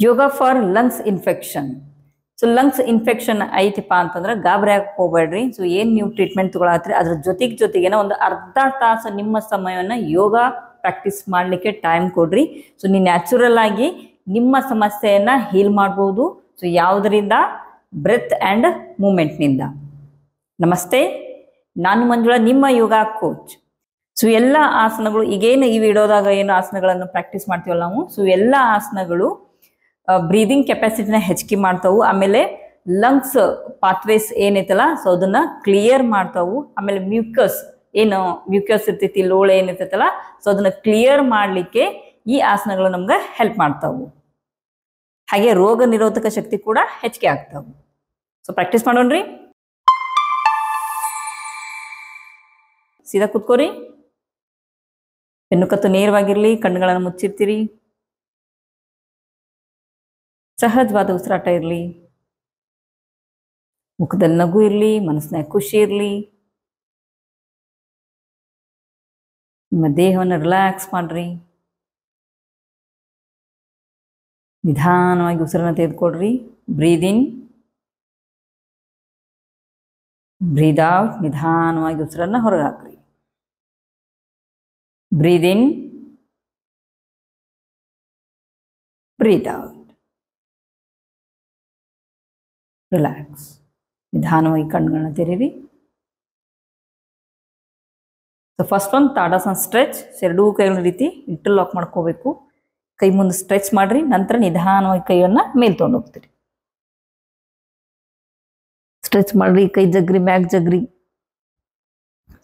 Yoga for lungs infection. So lungs infection ಐತಿಪ್ಪ ಅಂತಂದ್ರೆ ಗಾಬರಿ ಆಗಕ್ಕೆ ಹೋಗ್ಬೇಡ್ರಿ. ಸೊ ಏನು ನೀವು ಟ್ರೀಟ್ಮೆಂಟ್ ತಗೊಳತ್ರಿ ಅದ್ರ ಜೊತೆಗೇನ ಒಂದು ಅರ್ಧ ತಾಸು ನಿಮ್ಮ ಸಮಯವನ್ನು ಯೋಗ ಪ್ರಾಕ್ಟೀಸ್ ಮಾಡಲಿಕ್ಕೆ ಟೈಮ್ ಕೊಡ್ರಿ. ಸೊ ನೀವು ನ್ಯಾಚುರಲ್ ಆಗಿ ನಿಮ್ಮ ಸಮಸ್ಯೆಯನ್ನು ಹೀಲ್ ಮಾಡ್ಬೋದು. ಸೊ ಯಾವುದರಿಂದ? ಬ್ರೆತ್ ಆ್ಯಂಡ್ ಮೂಮೆಂಟ್ನಿಂದ. ನಮಸ್ತೆ, ನಾನು ಮಂಜುಳಾ, ನಿಮ್ಮ ಯೋಗ ಕೋಚ್. ಸೊ ಎಲ್ಲ ಆಸನಗಳು ಈಗೇನು ಈ ವಿಡಿಯೋದಾಗ ಏನು ಆಸನಗಳನ್ನು ಪ್ರಾಕ್ಟೀಸ್ ಮಾಡ್ತೀವಲ್ಲ ನಾವು, ಸೊ ಎಲ್ಲ ಆಸನಗಳು ಬ್ರೀದಿಂಗ್ ಕೆಪಾಸಿಟಿನ ಹೆಚ್ಚಿಗೆ ಮಾಡ್ತಾವು. ಆಮೇಲೆ ಲಂಗ್ಸ್ ಪಾತ್ವೇಸ್ ಏನೈತಲ್ಲ ಸೊ ಅದನ್ನ ಕ್ಲಿಯರ್ ಮಾಡ್ತಾವು. ಆಮೇಲೆ ಮ್ಯೂಕಸ್ ಇರ್ತೈತಿ, ಲೋಳೆ ಏನಿರ್ತೈತಲ್ಲ ಸೊ ಅದನ್ನ ಕ್ಲಿಯರ್ ಮಾಡಲಿಕ್ಕೆ ಈ ಆಸನಗಳು ನಮ್ಗೆ ಹೆಲ್ಪ್ ಮಾಡ್ತಾವು. ಹಾಗೆ ರೋಗ ನಿರೋಧಕ ಶಕ್ತಿ ಕೂಡ ಹೆಚ್ಚಿಗೆ ಆಗ್ತಾವು. So practice ಮಾಡೋಣ್ರಿ. ಸೀದಾ ಕೂತ್ಕೋರಿ. ಬೆನ್ನು ಕತ್ತು ನೇರವಾಗಿರ್ಲಿ, ಕಣ್ಣುಗಳನ್ನು ಮುಚ್ಚಿರ್ತೀರಿ. ಸಹಜವಾದ ಉಸಿರಾಟ ಇರಲಿ, ಮುಖದಲ್ಲಿ ನಗು ಇರಲಿ, ಮನಸ್ಸಿನಾಗ ಖುಷಿ ಇರಲಿ. ನಿಮ್ಮ ದೇಹವನ್ನು ರಿಲ್ಯಾಕ್ಸ್ ಮಾಡ್ರಿ. ನಿಧಾನವಾಗಿ ಉಸಿರನ್ನು ತೆಗೆದುಕೊಡ್ರಿ. ಬ್ರೀದ್ ಇನ್, ಬ್ರೀದ್ ಔಟ್. ನಿಧಾನವಾಗಿ ಉಸಿರನ್ನು ಹೊರಗೆ ಹಾಕ್ರಿ. ಬ್ರೀದ್ ಇನ್, ಬ್ರೀದ್ ಔಟ್. ರಿಲ್ಯಾಕ್ಸ್. ನಿಧಾನವಾಗಿ ಕಣ್ಣುಗಳನ್ನ ತೆರೀರಿ. ಸೊ ಫಸ್ಟ್ ಒಂದು ತಾಡಾಸನ ಸ್ಟ್ರೆಚ್. ಎರಡೂ ಕೈಗಳ ರೀತಿ ಇಂಟರ್ಲಾಕ್ ಮಾಡ್ಕೋಬೇಕು. ಕೈ ಮುಂದೆ ಸ್ಟ್ರೆಚ್ ಮಾಡ್ರಿ. ನಂತರ ನಿಧಾನವಾಗಿ ಕೈಯನ್ನು ಮೇಲೆ ತೊಗೊಂಡು ಹೋಗ್ತೀರಿ. ಸ್ಟ್ರೆಚ್ ಮಾಡ್ರಿ, ಕೈ ಜಗ್ರಿ, ಮ್ಯಾಗ್ ಜಗ್ರಿ.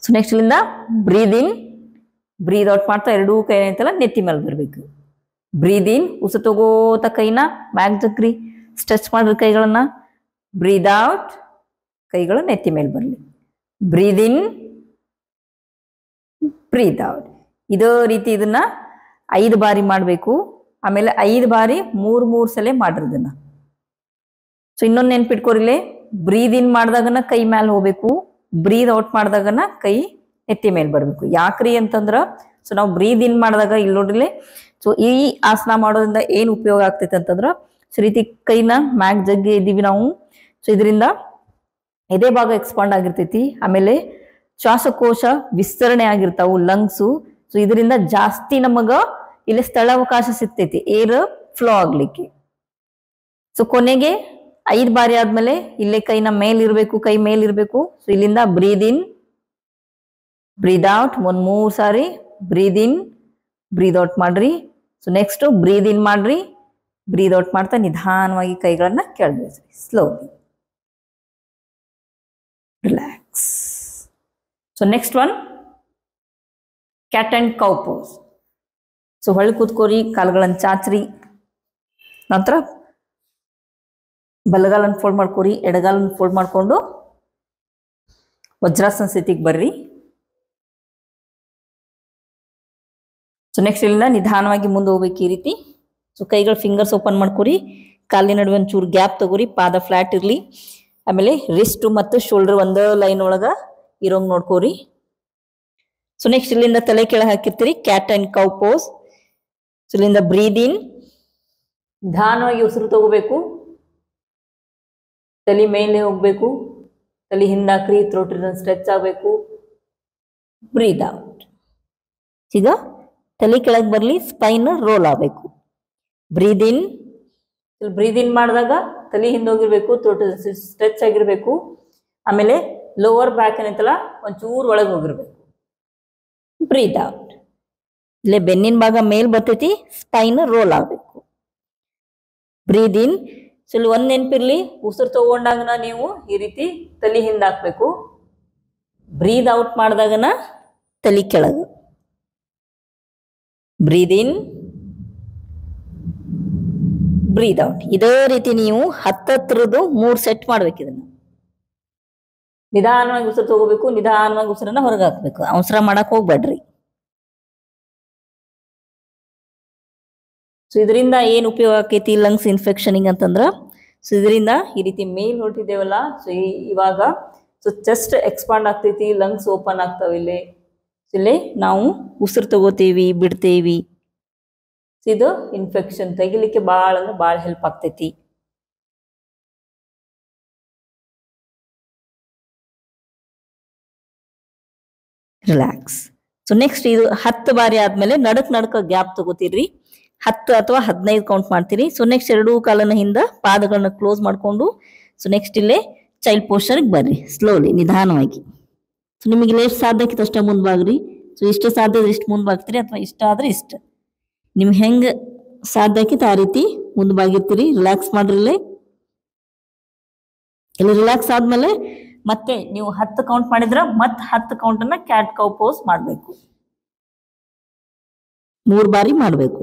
ಸೊ ನೆಕ್ಸ್ಟ್ ಇಲ್ಲಿಂದ ಬ್ರೀದ್ ಇನ್, ಬ್ರೀದ್ ಔಟ್ ಮಾಡ್ತಾ ಎರಡೂ ಕೈ ಏನೈತಲ್ಲ ನೆತ್ತಿ ಮೇಲೆ ಬರಬೇಕು. ಬ್ರೀದ್ ಇನ್, ಉಸಿರು ತಗೋತಾ ಕೈನ ಮ್ಯಾಗ್ ಜಗ್ರಿ, ಸ್ಟ್ರೆಚ್ ಮಾಡ್ರಿ ಕೈಗಳನ್ನ. ಬ್ರೀದ್ ಔಟ್, ಕೈಗಳು ನೆತ್ತಿ ಮೇಲೆ ಬರಲಿ. ಬ್ರೀದ್ ಇನ್, ಬ್ರೀದ್ ಔಟ್. ಇದೇ ರೀತಿ ಇದನ್ನ 5 ಬಾರಿ ಮಾಡಬೇಕು. ಆಮೇಲೆ 5 ಬಾರಿ 3 ಸಲ ಮಾಡ್ರಿ ಇದನ್ನ. ಸೊ ಇನ್ನೊಂದು ನೆನ್ಪಿಟ್ಕೋರಿಲೆ, ಬ್ರೀದ್ ಇನ್ ಮಾಡಿದಾಗನ ಕೈ ಮೇಲೆ ಹೋಗ್ಬೇಕು, ಬ್ರೀದ್ ಔಟ್ ಮಾಡಿದಾಗನ ಕೈ ನೆತ್ತಿ ಮೇಲೆ ಬರಬೇಕು. ಯಾಕ್ರಿ ಅಂತಂದ್ರ ಸೊ ನಾವು ಬ್ರೀದ್ ಇನ್ ಮಾಡಿದಾಗ ಇಲ್ಲಿ ನೋಡ್ರಿಲೆ, ಸೊ ಈ ಆಸನ ಮಾಡೋದ್ರಿಂದ ಏನು ಉಪಯೋಗ ಆಗ್ತೈತೆ ಅಂತಂದ್ರ ಸೊ ರೀತಿ ಕೈನ ಮ್ಯಾಗ್ ಜಗ್ಗಿ ಇದ್ದೀವಿ ನಾವು. ಸೊ ಇದರಿಂದ ಎದೆ ಭಾಗ ಎಕ್ಸ್ಪಾಂಡ್ ಆಗಿರ್ತೈತಿ. ಆಮೇಲೆ ಶ್ವಾಸಕೋಶ ವಿಸ್ತರಣೆ ಆಗಿರ್ತಾವು, ಲಂಗ್ಸು. ಸೊ ಇದರಿಂದ ಜಾಸ್ತಿ ನಮಗ ಇಲ್ಲಿ ಸ್ಥಳಾವಕಾಶ ಸಿಗ್ತೈತಿ ಏರ್ ಫ್ಲೋ ಆಗ್ಲಿಕ್ಕೆ. ಸೊ ಕೊನೆಗೆ 5 ಬಾರಿ ಆದ್ಮೇಲೆ ಇಲ್ಲೇ ಕೈನ ಮೇಲಿರ್ಬೇಕು, ಕೈ ಮೇಲಿರ್ಬೇಕು. ಸೊ ಇಲ್ಲಿಂದ ಬ್ರೀದ್ ಇನ್, ಬ್ರೀದ್ ಔಟ್. 3 ಸಾರಿ ಬ್ರೀದ್ ಇನ್, ಬ್ರೀದ್ ಔಟ್ ಮಾಡ್ರಿ. ಸೊ ನೆಕ್ಸ್ಟ್ ಬ್ರೀದ್ ಇನ್ ಮಾಡ್ರಿ, ಬ್ರೀದ್ ಔಟ್ ಮಾಡ್ತಾ ನಿಧಾನವಾಗಿ ಕೈಗಳನ್ನ ಕೆಳಗಿಳಿಸ್ರಿ. Slowly relax. So next one cat and cow pose. So ಹೊಳ್ಳಿ ಕೂತ್ಕೋರಿ, ಕಾಲುಗಳನ್ನು ಚಾಚ್ರಿ. ನಂತರ ಬಲಗಾಲನ್ನು ಫೋಲ್ಡ್ ಮಾಡ್ಕೋರಿ, ಎಡಗಾಲನ್ನು ಫೋಲ್ಡ್ ಮಾಡ್ಕೊಂಡು ವಜ್ರಾಸನ ಸ್ಥಿತಿಗೆ ಬರ್ರಿ. ಸೊ ನೆಕ್ಸ್ಟ್ ಇಲ್ಲಿಂದ ನಿಧಾನವಾಗಿ ಮುಂದೆ ಹೋಗ್ಬೇಕು ಈ ರೀತಿ. ಸೊ ಕೈಗಳು ಫಿಂಗರ್ಸ್ ಓಪನ್ ಮಾಡ್ಕೋರಿ, ಕಾಲಿನ ನಡುವೆ ಒಂಚೂರು ಗ್ಯಾಪ್ ತಗೋರಿ, ಪಾದ ಫ್ಲಾಟ್ ಇರಲಿ. ಆಮೇಲೆ ರಿಸ್ಟ್ ಮತ್ತು ಶೋಲ್ಡರ್ ಒಂದೇ ಲೈನ್ ಒಳಗ ಇರೋಂಗ್ ನೋಡ್ಕೋರಿ. ಸೊ ನೆಕ್ಸ್ಟ್ ಇಲ್ಲಿಂದ ತಲೆ ಕೆಳಗೆ ಹಾಕಿರ್ತೀರಿ, cat and cow pose. So ಇಲ್ಲಿಂದ ಬ್ರೀದ್ ಇನ್, ನಿಧಾನವಾಗಿ ಉಸಿರು ತಗೋಬೇಕು, ತಲೆ ಮೇಲೆ ಹೋಗ್ಬೇಕು, ತಲೆ ಹಿಂದಾಕ್ರಿ, ಥ್ರೋಟ್ ಸ್ಟ್ರೆಚ್ ಆಗಬೇಕು. Breathe out. ಈಗ ತಲೆ ಕೆಳಗೆ ಬರಲಿ, ಸ್ಪೈನ್ ರೋಲ್ ಆಗಬೇಕು. ಬ್ರೀದ್ ಇನ್, ಬ್ರೀದ್ ಇನ್ ಮಾಡಿದಾಗ ತಲೆ ಹಿಂದೋಗಿರ್ಬೇಕು, ಥ್ರೋಟ್ ಸ್ಟ್ರೆಚ್ ಆಗಿರ್ಬೇಕು. ಆಮೇಲೆ ಲೋವರ್ ಬ್ಯಾಕ್ ಏನೈತಲ್ಲ ಒಂಚೂರು ಒಳಗೆ ಹೋಗಿರ್ಬೇಕು. Breathe out. ಇಲ್ಲೇ ಬೆನ್ನಿನ ಭಾಗ ಮೇಲ್ ಬರ್ತೈತಿ, ಸ್ಪೈನ್ ರೋಲ್ ಆಗಬೇಕು. ಬ್ರೀದ್ ಇನ್. ಸೊ ಇಲ್ಲಿ ಒಂದ್ ನೆನಪಿರ್ಲಿ, ಉಸಿರು ತಗೊಂಡಾಗನ ನೀವು ಈ ರೀತಿ ತಲೆ ಹಿಂದಾಕ್ಬೇಕು. ಬ್ರೀದ್ ಔಟ್ ಮಾಡಿದಾಗನ ತಲೆ ಕೆಳಗೆ. ಬ್ರೀದ್ ಇನ್, ಬ್ರೀದ್ ಔಟ್. ಇದೇ ರೀತಿ ನೀವು 10 ಸೆಟ್ ಮಾಡ್ಬೇಕು. ಇದನ್ನ ನಿಧಾನವಾಗಿ ಉಸಿರು ತಗೋಬೇಕು, ನಿಧಾನವಾಗಿ ಉಸಿರನ್ನ ಹೊರಗೆ ಹಾಕ್ಬೇಕು. ಅವಸರ ಮಾಡಕ್ ಹೋಗ್ಬೇಡ್ರಿ. ಸೊ ಇದರಿಂದ ಏನು ಉಪಯೋಗ ಆಕೈತಿ ಲಂಗ್ಸ್ ಇನ್ಫೆಕ್ಷನಿಗೆ ಅಂತಂದ್ರ, ಸೊ ಇದರಿಂದ ಈ ರೀತಿ ಮೇಲ್ ಹೊರಟಿದ್ದೇವಲ್ಲ, ಸೊ ಇವಾಗ ಸೊ ಚೆಸ್ಟ್ ಎಕ್ಸ್ಪಾಂಡ್ ಆಗ್ತೈತಿ, ಲಂಗ್ಸ್ ಓಪನ್ ಆಗ್ತಾವ. ಇಲ್ಲಿ ನಾವು ಉಸಿರು ತಗೋತೀವಿ, ಬಿಡ್ತೇವಿ. ಇದು ಇನ್ಫೆಕ್ಷನ್ ತೆಗಿಲಿಕ್ಕೆ ಭಾಳ ಅಂದ್ರೆ ಭಾಳ ಹೆಲ್ಪ್ ಆಗ್ತೈತಿ. ರಿಲ್ಯಾಕ್ಸ್. ಸೊ ನೆಕ್ಸ್ಟ್ ಇದು 10 ಬಾರಿ ಆದ್ಮೇಲೆ ನಡಕ್ ಗ್ಯಾಪ್ ತಗೋತೀರಿ. 10 ಅಥವಾ 15 ಕೌಂಟ್ ಮಾಡ್ತೀರಿ. ಸೊ ನೆಕ್ಸ್ಟ್ ಎರಡೂ ಕಾಲನ ಹಿಂದ ಪಾದಗಳನ್ನ ಕ್ಲೋಸ್ ಮಾಡ್ಕೊಂಡು ಸೊ ನೆಕ್ಸ್ಟ್ ಇಲ್ಲೇ ಚೈಲ್ಡ್ ಪೋಸ್ಟರ್ಗೆ ಬರ್ರಿ ಸ್ಲೋಲಿ ನಿಧಾನವಾಗಿ. ಸೊ ನಿಮಗೆ ಇಲ್ಲಿ ಎಷ್ಟು ಸಾಧ್ಯ ಆಕಿತ್ತು ಅಷ್ಟ ಮುಂದ್ಬಾಗ್ರಿ. ಸೊ ಇಷ್ಟು ಸಾಧ್ಯ ಆದ್ರೆ ಇಷ್ಟು ಮುಂದ್ಬಾಗ್ತೀರಿ ಅಥವಾ ಇಷ್ಟ ಆದ್ರೆ ಇಷ್ಟ. ನಿಮ್ಗೆ ಹೆಂಗ ಸಾಧ್ಯ ಆಕಿತ್ತು ಆ ರೀತಿ ಮುಂದ್ಬಾಗಿರ್ತೀರಿ. ರಿಲ್ಯಾಕ್ಸ್ ಮಾಡ್ರಿ. ಇಲ್ಲಿ ರಿಲ್ಯಾಕ್ಸ್ ಆದ್ಮೇಲೆ ಮತ್ತೆ ನೀವು 10 ಕೌಂಟ್ ಮಾಡಿದ್ರ ಮತ್ತೆ 10 ಕೌಂಟ್ ಅನ್ನ ಕ್ಯಾಟ್ ಕೌ ಪೋಸ್ ಮಾಡ್ಬೇಕು. 3 ಬಾರಿ ಮಾಡ್ಬೇಕು.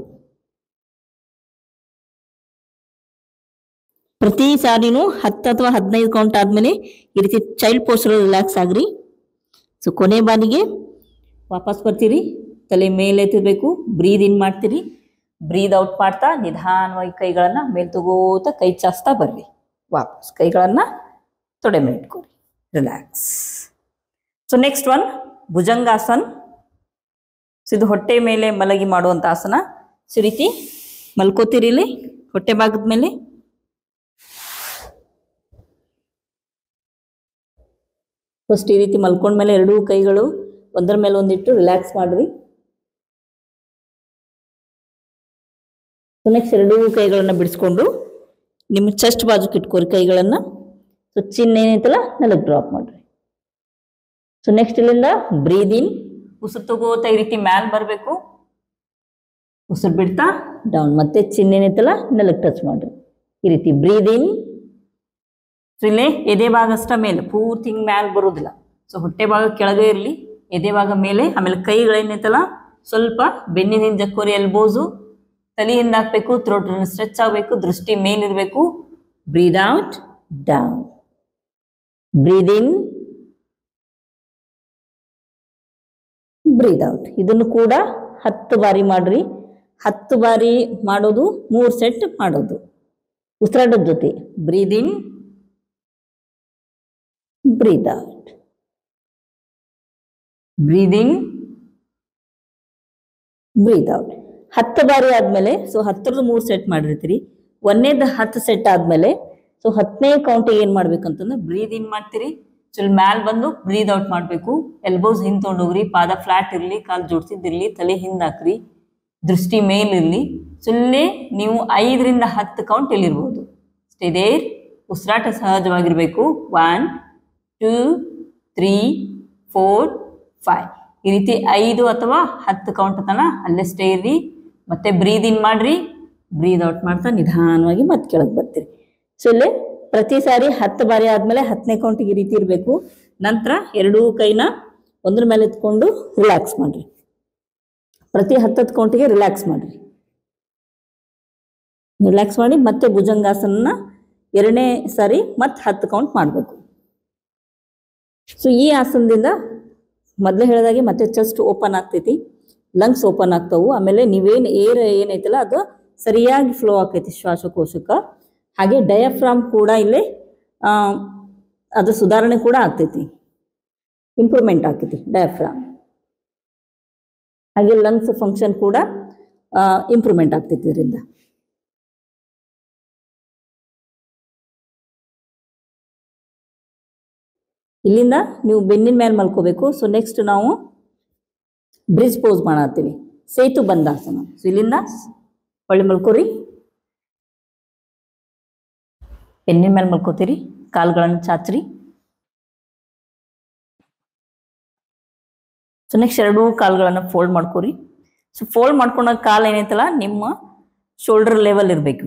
ಪ್ರತಿ ಸಾರಿನೂ 10 ಅಥವಾ 15 ಕೌಂಟ್ ಆದ್ಮೇಲೆ ಈ ರೀತಿ ಚೈಲ್ಡ್ ಪೋಸ್ಟರ್ ರಿಲ್ಯಾಕ್ಸ್ ಆಗ್ರಿ. ಸೊ ಕೊನೆ ಬಾರಿಗೆ ವಾಪಸ್ ಬರ್ತೀರಿ. ತಲೆ ಮೇಲೆ ಎತ್ತಬೇಕು. ಬ್ರೀದ್ ಇನ್ ಮಾಡ್ತೀರಿ. ಬ್ರೀದ್ ಔಟ್ ಮಾಡ್ತಾ ನಿಧಾನವಾಗಿ ಕೈಗಳನ್ನ ಮೇಲ್ ತಗೋತಾ ಕೈ ಚಾಸ್ತಾ ಬರ್ರಿ. ವಾಪಸ್ ಕೈಗಳನ್ನ ತೊಡೆ ಮೇಲೆ ಇಟ್ಕೊರಿ. Relax. So next one Bhujangasan. So ಇದು ಹೊಟ್ಟೆ ಮೇಲೆ ಮಲಗಿ ಮಾಡುವಂತ ಆಸನ. ಸೊ ರೀತಿ ಮಲ್ಕೋತೀರಿ ಇಲ್ಲಿ ಹೊಟ್ಟೆ ಭಾಗದ ಮೇಲೆ. ಫಸ್ಟ್ ಈ ರೀತಿ ಮಲ್ಕೊಂಡ್ಮೇಲೆ ಎರಡೂ ಕೈಗಳು ಒಂದರ ಮೇಲೆ ಒಂದಿಟ್ಟು ರಿಲ್ಯಾಕ್ಸ್ ಮಾಡ್ರಿ. ಸೊ ನೆಕ್ಸ್ಟ್ ಎರಡೂ ಕೈಗಳನ್ನ ಬಿಡಿಸ್ಕೊಂಡು ನಿಮ್ಮ ಚೆಸ್ಟ್ ಬಾಜುಕ್ ಇಟ್ಕೋರಿ ಕೈಗಳನ್ನ. ಸೊ ಚಿನ್ ಏನೈತಲ್ಲ ನೆಲಕ್ಕೆ ಡ್ರಾಪ್ ಮಾಡ್ರಿ. ಸೊ ನೆಕ್ಸ್ಟ್ ಇಲ್ಲಿಂದ ಬ್ರೀದ್ ಇನ್. ಉಸಿರು ತಗೋತಾ ಈ ರೀತಿ ಮ್ಯಾಲ್ ಬರಬೇಕು. ಉಸಿರು ಬಿಡ್ತಾ ಡೌನ್. ಮತ್ತೆ ಚಿನ್ ಏನೈತಲ್ಲ ನೆಲಕ್ಕೆ ಟಚ್ ಮಾಡ್ರಿ. ಈ ರೀತಿ ಬ್ರೀದ್ ಇನ್. ಸೊ ಇಲ್ಲೇ ಎದೆ ಭಾಗ ಅಷ್ಟ ಮೇಲೆ ಪೂರ್ತಿ ಹಿಂಗ್ ಮ್ಯಾಲ್ ಬರೋದಿಲ್ಲ. ಸೊ ಹೊಟ್ಟೆ ಭಾಗ ಕೆಳಗೆ ಇರಲಿ, ಎದೆ ಭಾಗ ಮೇಲೆ. ಆಮೇಲೆ ಕೈಗಳೇನೈತಲ್ಲ ಸ್ವಲ್ಪ ಬೆನ್ನಿನಿಂದ ಜಕ್ಕೋರಿ. ಎಲ್ಬೋಸು ತಲೆಯಿಂದ ಹಾಕ್ಬೇಕು. ಥ್ರೋಟ್ ಸ್ಟ್ರೆಚ್ ಆಗಬೇಕು. ದೃಷ್ಟಿ ಮೇಲಿರ್ಬೇಕು. Breathe out down. Breathe in. Breathe out. ಇದನ್ನು ಕೂಡ 10 ಬಾರಿ ಮಾಡ್ರಿ. 10 ಬಾರಿ ಮಾಡೋದು 3 ಸೆಟ್ ಮಾಡೋದು ಉಸಿರಾಟದ ಜೊತೆ. ಬ್ರೀದ್ in. Breathe out. Breathe in. Breathe out. 10 ಬಾರಿ ಆದ್ಮೇಲೆ ಸೊ 10ರದ 3 ಸೆಟ್ ಮಾಡಿರ್ತೀರಿ. ಒಂದೇದ 10 ಸೆಟ್ ಆದ್ಮೇಲೆ ಸೊ 10ನೇ ಕೌಂಟಿಗೆ ಏನ್ ಮಾಡ್ಬೇಕಂತಂದ್ರೆ ಬ್ರೀದ್ ಇನ್ ಮಾಡ್ತೀರಿ. ಸೊ ಮ್ಯಾಲ್ ಬಂದು ಬ್ರೀದ್ ಔಟ್ ಮಾಡ್ಬೇಕು. ಎಲ್ಬೋಸ್ ಹಿಂದ್ ತೊಗೊಂಡೋಗ್ರಿ. ಪಾದ ಫ್ಲಾಟ್ ಇರ್ಲಿ, ಕಾಲ್ ಜೋಡ್ಸಿದಿರ್ಲಿ, ತಲೆ ಹಿಂದ್ ಹಾಕ್ರಿ, ದೃಷ್ಟಿ ಮೇಲಿರ್ಲಿ. ಸೊ ಇಲ್ಲೇ ನೀವು 5ರಿಂದ 10 ಕೌಂಟ್ ಇಲ್ಲಿರ್ಬೋದು. Stay there. ಉಸಿರಾಟ ಸಹಜವಾಗಿರ್ಬೇಕು. 1 2 3 4 5 ಈ ರೀತಿ 5 ಅಥವಾ 10 ಕೌಂಟ್ ತನ ಅಲ್ಲೇ ಸ್ಟೇ ಇರ್ರಿ. ಮತ್ತೆ ಬ್ರೀದ್ ಇನ್ ಮಾಡ್ರಿ. ಬ್ರೀದ್ ಔಟ್ ಮಾಡ್ತಾ ನಿಧಾನವಾಗಿ ಮತ್ತೆ ಕೆಳಗೆ ಬರ್ತೀರಿ. ಸೊ ಇಲ್ಲೇ ಪ್ರತಿ ಸಾರಿ 10 ಬಾರಿ ಆದ್ಮೇಲೆ 10ನೇ ಕೌಂಟಿಗೆ ಈ ರೀತಿ ಇರಬೇಕು. ನಂತರ ಎರಡೂ ಕೈನ ಒಂದ್ರ ಮೇಲೆ ಎತ್ಕೊಂಡು ರಿಲ್ಯಾಕ್ಸ್ ಮಾಡ್ರಿ. ಪ್ರತಿ 10 ಕೌಂಟಿಗೆ ರಿಲ್ಯಾಕ್ಸ್ ಮಾಡ್ರಿ. ರಿಲ್ಯಾಕ್ಸ್ ಮಾಡಿ ಮತ್ತೆ ಭುಜಂಗಾಸನ 2ನೇ ಸಾರಿ ಮತ್ತೆ 10 ಕೌಂಟ್ ಮಾಡಬೇಕು. ಸೊ ಈ ಆಸನದಿಂದ ಮೊದಲೇ ಹೇಳಿದಾಗೆ ಮತ್ತೆ ಚೆಸ್ಟ್ ಓಪನ್ ಆಗ್ತೈತಿ, ಲಂಗ್ಸ್ ಓಪನ್ ಆಗ್ತಾವು. ಆಮೇಲೆ ನೀವೇನು ಏರ್ ಏನೈತಲ್ಲ ಅದು ಸರಿಯಾಗಿ ಫ್ಲೋ ಆಕೈತಿ ಶ್ವಾಸಕೋಶಕ್ಕೆ. ಹಾಗೆ ಡಯಾಫ್ರಾಮ್ ಕೂಡ ಇಲ್ಲಿ ಅದು ಸುಧಾರಣೆ ಕೂಡ ಆಗ್ತೈತಿ, ಇಂಪ್ರೂವ್ಮೆಂಟ್ ಆಗ್ತೈತಿ ಡಯಾಫ್ರಾಮ್. ಹಾಗೆ ಲಂಗ್ಸ್ ಫಂಕ್ಷನ್ ಕೂಡ ಇಂಪ್ರೂವ್ಮೆಂಟ್ ಆಗ್ತೈತಿ ಇದರಿಂದ. ಇಲ್ಲಿಂದ ನೀವು ಬೆನ್ನಿನ ಮೇಲೆ ಮಲ್ಕೋಬೇಕು. ಸೊ ನೆಕ್ಸ್ಟ್ ನಾವು ಬ್ರಿಡ್ಜ್ ಪೋಸ್ ಮಾಡತ್ತೀವಿ, ಸೇತು ಬಂದಾಸನ. ಸೊ ಇಲ್ಲಿಂದ ಒಳ್ಳೆ ಮಲ್ಕೋರಿ. ಬೆನ್ನಿನ ಮೇಲೆ ಮಲ್ಕೋತೀರಿ. ಕಾಲುಗಳನ್ನು ಚಾಚ್ರಿ. ಸೊ ನೆಕ್ಸ್ಟ್ ಎರಡೂ ಕಾಲುಗಳನ್ನು ಫೋಲ್ಡ್ ಮಾಡ್ಕೋರಿ. ಸೊ ಫೋಲ್ಡ್ ಮಾಡ್ಕೊಂಡಾಗ ಕಾಲು ಏನೈತಲ್ಲ ನಿಮ್ಮ ಶೋಲ್ಡರ್ ಲೆವೆಲ್ ಇರಬೇಕು.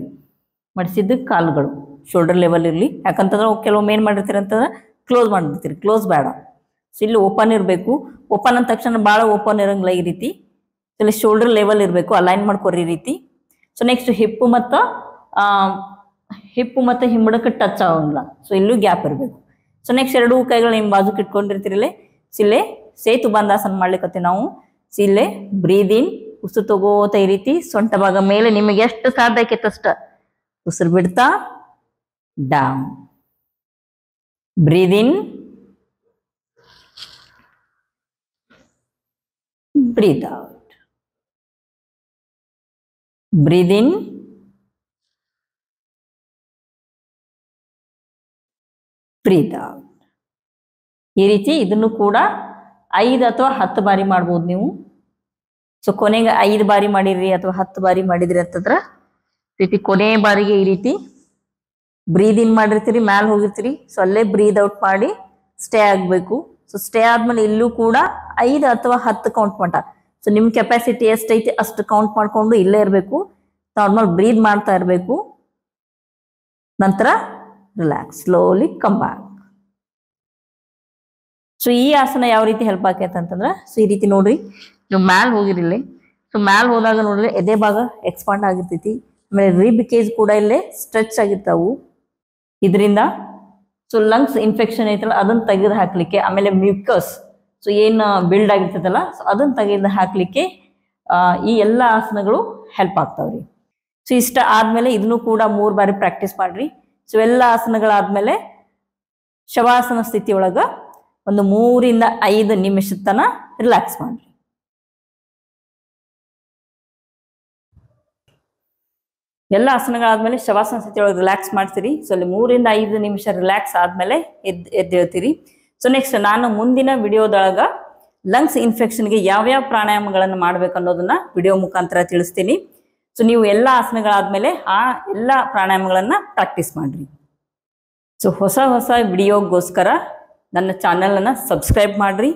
ಮಡಿಸಿದ್ದು ಕಾಲುಗಳು ಶೋಲ್ಡರ್ ಲೆವೆಲ್ ಇರಲಿ. ಯಾಕಂತಂದ್ರೆ ಕೆಲವೊಮ್ಮೆ ಏನು ಮಾಡಿರ್ತೀರಿ ಅಂತಂದ್ರೆ ಕ್ಲೋಸ್ ಮಾಡಿರ್ತೀರಿ. ಕ್ಲೋಸ್ ಬೇಡ. ಸೊ ಇಲ್ಲಿ ಓಪನ್ ಇರಬೇಕು. ಓಪನ್ ಅಂದ ತಕ್ಷಣ ಭಾಳ ಓಪನ್ ಇರಂಗಿಲ್ಲ. ಈ ರೀತಿ ಇಲ್ಲಿ ಶೋಲ್ಡರ್ ಲೆವೆಲ್ ಇರಬೇಕು. ಅಲೈನ್ ಮಾಡ್ಕೋರಿ ಈ ರೀತಿ. ಸೊ ನೆಕ್ಸ್ಟ್ ಹಿಪ್ಪು ಮತ್ತು ಹಿಂಬಡಕ್ಕೆ ಟಚ್ ಆಗಂಗಿಲ್ಲ. ಸೊ ಇಲ್ಲೂ ಗ್ಯಾಪ್ ಇರಬೇಕು. ಸೊ ನೆಕ್ಸ್ಟ್ ಎರಡೂ ಕೈಗಳು ನಿಮ್ಮ ಬಾಜುಕ್ಕೆ ಇಟ್ಕೊಂಡಿರ್ತೀರಿಲ್ಲೇ. ಸಿಲ್ಲೇ ಸೇತು ಬಂದಾಸನ ಮಾಡ್ಲಿಕ್ಕೆ ನಾವು ಸಿಲ್ಲೇ ಬ್ರೀದ್ ಇನ್. ಉಸಿರು ತಗೋತಾ ಈ ರೀತಿ ಸೊಂಟ ಭಾಗ ಮೇಲೆ ನಿಮಗೆ ಎಷ್ಟು ಸಾಧ್ಯ ಆಕೈತೆ ಅಷ್ಟ ಉಸಿರು ಬಿಡ್ತಾ down. Breathe in. Breathe out. Breathe in, breathe out. ಈ ರೀತಿ ಇದನ್ನು ಕೂಡ 5 ಅಥವಾ 10 ಬಾರಿ ಮಾಡ್ಬೋದು ನೀವು. ಸೊ ಕೊನೆಗೆ 5 ಬಾರಿ ಮಾಡಿದ್ರಿ ಅಥವಾ 10 ಬಾರಿ ಮಾಡಿದ್ರಿ ಅಂತಂದ್ರೆ ರೀತಿ ಕೊನೆ ಬಾರಿಗೆ ಈ ರೀತಿ ಬ್ರೀದ್ ಇನ್ ಮಾಡಿರ್ತೀರಿ, ಮ್ಯಾಲ್ ಹೋಗಿರ್ತೀರಿ. ಸೊ ಅಲ್ಲೇ ಬ್ರೀದ್ ಔಟ್ ಮಾಡಿ ಸ್ಟೇ ಆಗಬೇಕು. ಸೊ ಸ್ಟೇ ಆದ್ಮೇಲೆ ಇಲ್ಲೂ ಕೂಡ 5 ಅಥವಾ 10 ಕೌಂಟ್ ಮಟ. ಸೊ ನಿಮ್ಮ ಕೆಪಾಸಿಟಿ ಎಷ್ಟೈತಿ ಅಷ್ಟು ಕೌಂಟ್ ಮಾಡ್ಕೊಂಡು ಇಲ್ಲೇ ಇರಬೇಕು. ನಾರ್ಮಲ್ ಬ್ರೀದ್ ಮಾಡ್ತಾ ಇರಬೇಕು. ನಂತರ relax, slowly come back. So ಈ ಆಸನ ಯಾವ ರೀತಿ ಹೆಲ್ಪ್ ಆಕೈತೆ ಅಂತಂದ್ರೆ, ಸೊ ಈ ರೀತಿ ನೋಡ್ರಿ, ನೀವು ಮ್ಯಾಲ್ ಹೋಗಿರಿಲ್ಲ. ಸೊ ಮ್ಯಾಲ್ ಹೋದಾಗ ನೋಡ್ರಿ ಎದೆ ಭಾಗ ಎಕ್ಸ್ಪಾಂಡ್ ಆಗಿರ್ತೈತಿ. ಆಮೇಲೆ ರಿಬ್ ಕೇಜ್ ಕೂಡ ಇಲ್ಲೇ ಸ್ಟ್ರೆಚ್ ಆಗಿರ್ತಾವು. ಇದರಿಂದ ಸೊ ಲಂಗ್ಸ್ ಇನ್ಫೆಕ್ಷನ್ ಐತಲ್ಲ ಅದನ್ನ ತೆಗೆದು ಹಾಕ್ಲಿಕ್ಕೆ, ಆಮೇಲೆ ಮ್ಯೂಕಸ್ ಸೊ ಏನು ಬಿಲ್ಡ್ ಆಗಿರ್ತದಲ್ಲ ಸೊ ಅದನ್ನ ತೆಗೆದು ಹಾಕ್ಲಿಕ್ಕೆ ಈ ಎಲ್ಲ ಆಸನಗಳು ಹೆಲ್ಪ್ ಆಗ್ತಾವ್ರಿ. ಸೊ ಇಷ್ಟ ಆದ್ಮೇಲೆ ಇದನ್ನು ಕೂಡ 3 ಬಾರಿ ಪ್ರಾಕ್ಟೀಸ್ ಮಾಡ್ರಿ. ಸೊ ಎಲ್ಲ ಆಸನಗಳಾದ್ಮೇಲೆ ಶವಾಸನ ಸ್ಥಿತಿ ಒಳಗ ಒಂದು 3 ರಿಂದ 5 ನಿಮಿಷದ ತನ ರಿಲ್ಯಾಕ್ಸ್ ಮಾಡ್ರಿ. ಎಲ್ಲ ಆಸನಗಳಾದ್ಮೇಲೆ ಶವಾಸನ ಸ್ಥಿತಿ ಒಳಗೆ ರಿಲ್ಯಾಕ್ಸ್ ಮಾಡ್ತೀರಿ. ಸೊ ಅಲ್ಲಿ 3 ರಿಂದ 5 ನಿಮಿಷ ರಿಲ್ಯಾಕ್ಸ್ ಆದ್ಮೇಲೆ ಎದ್ದೇಳ್ತೀರಿ. ಸೊ ನೆಕ್ಸ್ಟ್ ನಾನು ಮುಂದಿನ ವಿಡಿಯೋದೊಳಗ ಲಂಗ್ಸ್ ಇನ್ಫೆಕ್ಷನ್ಗೆ ಯಾವ್ಯಾವ ಪ್ರಾಣಾಯಾಮಗಳನ್ನು ಮಾಡ್ಬೇಕು ಅನ್ನೋದನ್ನ ವಿಡಿಯೋ ಮುಖಾಂತರ ತಿಳಿಸ್ತೀನಿ. ಸೊ ನೀವು ಎಲ್ಲ ಆಸನಗಳಾದ್ಮೇಲೆ ಆ ಎಲ್ಲ ಪ್ರಾಣಾಯಾಮಗಳನ್ನ ಪ್ರಾಕ್ಟೀಸ್ ಮಾಡ್ರಿ. ಸೊ ಹೊಸ ವಿಡಿಯೋಗೋಸ್ಕರ ನನ್ನ ಚಾನೆಲನ್ನು ಸಬ್ಸ್ಕ್ರೈಬ್ ಮಾಡ್ರಿ,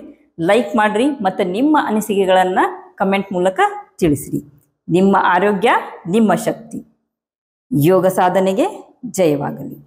ಲೈಕ್ ಮಾಡ್ರಿ, ಮತ್ತು ನಿಮ್ಮ ಅನಿಸಿಕೆಗಳನ್ನು ಕಮೆಂಟ್ ಮೂಲಕ ತಿಳಿಸಿರಿ. ನಿಮ್ಮ ಆರೋಗ್ಯ ನಿಮ್ಮ ಶಕ್ತಿ. ಯೋಗ ಸಾಧನೆಗೆ ಜಯವಾಗಲಿ.